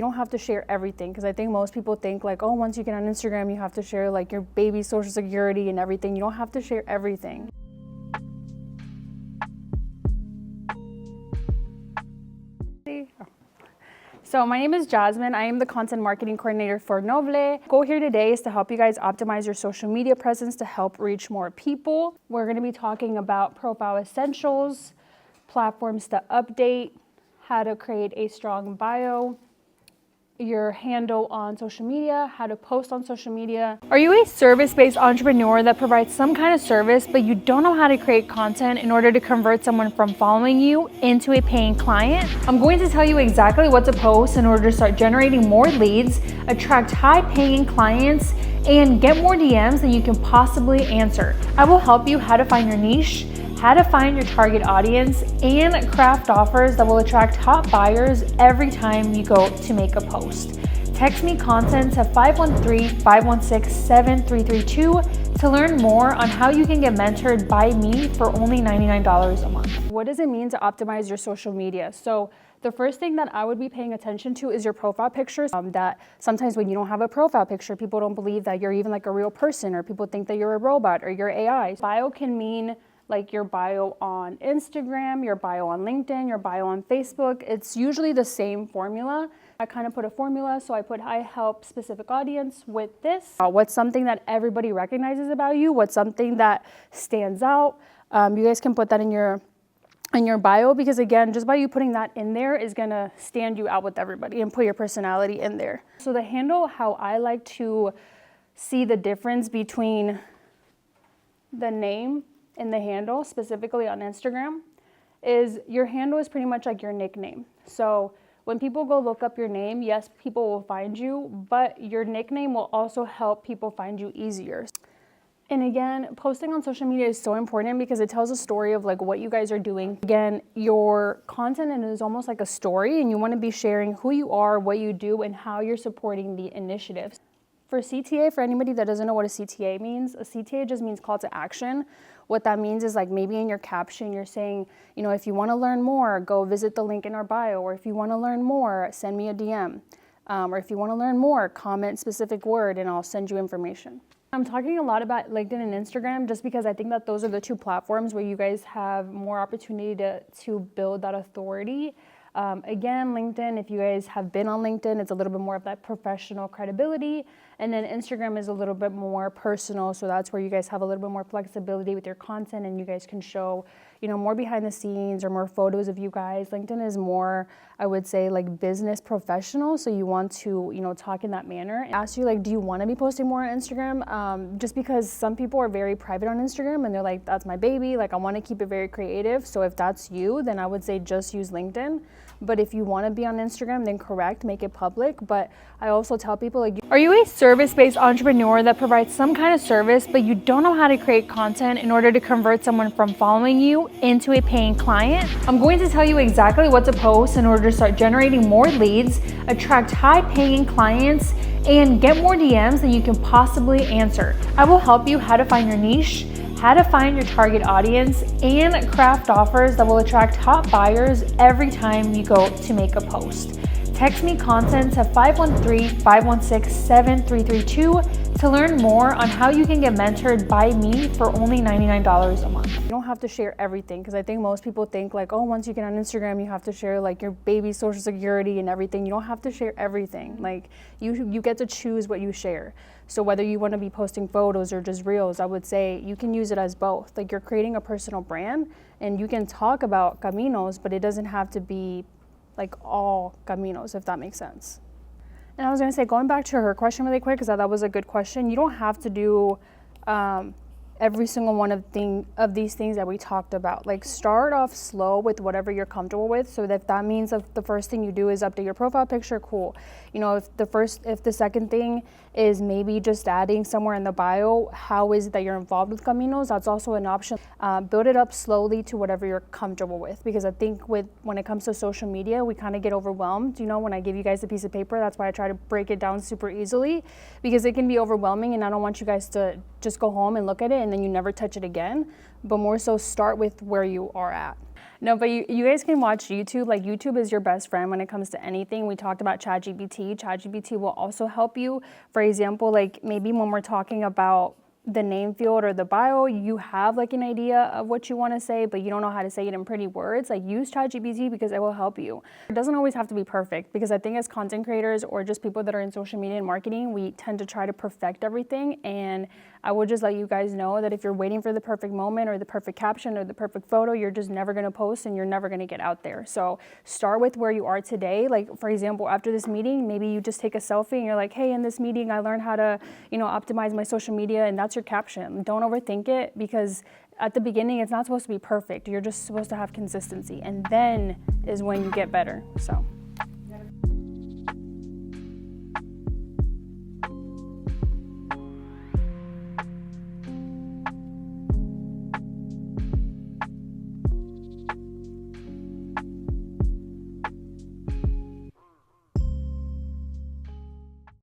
don't have to share everything, because I think most people think like, oh, once you get on Instagram, you have to share like your baby's social security and everything. You don't have to share everything. So my name is Jasmine. I am the content marketing coordinator for Noble. The goal here today is to help you guys optimize your social media presence to help reach more people. We're going to be talking about profile essentials, platforms to update, how to create a strong bio, your handle on social media, how to post on social media. Are you a service-based entrepreneur that provides some kind of service, but you don't know how to create content in order to convert someone from following you into a paying client? I'm going to tell you exactly what to post in order to start generating more leads, attract high-paying clients, and get more DMs than you can possibly answer. I will help you how to find your niche, how to find your target audience, and craft offers that will attract top buyers every time you go to make a post. Text me content to 513-516-7332 to learn more on how you can get mentored by me for only $99 a month. What does it mean to optimize your social media? So the first thing that I would be paying attention to is your profile pictures. That sometimes when you don't have a profile picture, people don't believe that you're even like a real person, or people think that you're a robot or you're AI. Bio can mean like your bio on Instagram, your bio on LinkedIn, your bio on Facebook. It's usually the same formula. I kind of put a formula, so I put I help specific audience with this. What's something that everybody recognizes about you? What's something that stands out? You guys can put that in your bio, because again, just by you putting that in there is gonna stand you out with everybody and put your personality in there. So the handle, how I like to see the difference between the name and the handle, specifically on Instagram, is your handle is pretty much like your nickname. So when people go look up your name, yes, people will find you, but your nickname will also help people find you easier. And again, posting on social media is so important because it tells a story of like what you guys are doing. Again, your content is almost like a story, and you want to be sharing who you are, what you do, and how you're supporting the initiatives. For CTA, for anybody that doesn't know what a CTA means, a CTA just means call to action. What that means is like maybe in your caption, you're saying, you know, if you want to learn more, go visit the link in our bio, or if you want to learn more, send me a DM. Or if you want to learn more, comment specific word and I'll send you information. I'm talking a lot about LinkedIn and Instagram just because I think that those are the two platforms where you guys have more opportunity to build that authority. Again, LinkedIn, if you guys have been on LinkedIn, it's a little bit more of that professional credibility. And then Instagram is a little bit more personal. So that's where you guys have a little bit more flexibility with your content, and you guys can show, you know, more behind the scenes or more photos of you guys. LinkedIn is more, I would say, like business professional. So you want to, you know, talk in that manner. Ask you, like, do you want to be posting more on Instagram? Just because some people are very private on Instagram and they're like, that's my baby. Like, I want to keep it very creative. So if that's you, then I would say just use LinkedIn. But if you want to be on Instagram, then correct, make it public. But I also tell people, like, are you a service-based entrepreneur that provides some kind of service, but you don't know how to create content in order to convert someone from following you into a paying client? I'm going to tell you exactly what to post in order to start generating more leads, attract high-paying clients, and get more DMs than you can possibly answer. I will help you how to find your niche, how to find your target audience, and craft offers that will attract top buyers every time you go to make a post. Text me content to 513-516-7332 to learn more on how you can get mentored by me for only $99 a month. You don't have to share everything, because I think most people think like, oh, once you get on Instagram, you have to share like your baby's social security and everything. You don't have to share everything. Like you get to choose what you share. So whether you want to be posting photos or just reels, I would say you can use it as both. Like, you're creating a personal brand and you can talk about caminos, but it doesn't have to be like all caminos, if that makes sense. And I was gonna say, going back to her question really quick, because that was a good question. You don't have to do every single one of these things that we talked about. Like, start off slow with whatever you're comfortable with. So if that means if the first thing you do is update your profile picture, cool. You know, if the second thing is maybe just adding somewhere in the bio, how is it that you're involved with caminos? That's also an option. Build it up slowly to whatever you're comfortable with, because I think when it comes to social media, we kind of get overwhelmed. You know, when I give you guys a piece of paper, that's why I try to break it down super easily, because it can be overwhelming, and I don't want you guys to just go home and look at it and then you never touch it again, but more so start with where you are at. No, but you guys can watch YouTube. Like, YouTube is your best friend when it comes to anything. We talked about ChatGPT. ChatGPT will also help you. For example, like maybe when we're talking about the name field or the bio, you have like an idea of what you want to say, but you don't know how to say it in pretty words. Like, use ChatGPT because it will help you. It doesn't always have to be perfect, because I think as content creators or just people that are in social media and marketing, we tend to try to perfect everything. And I will just let you guys know that if you're waiting for the perfect moment or the perfect caption or the perfect photo, you're just never going to post and you're never going to get out there. So start with where you are today. Like, for example, after this meeting, maybe you just take a selfie and you're like, hey, in this meeting, I learned how to, optimize my social media, and that's your caption. Don't overthink it, because at the beginning, it's not supposed to be perfect. You're just supposed to have consistency, and then is when you get better. So.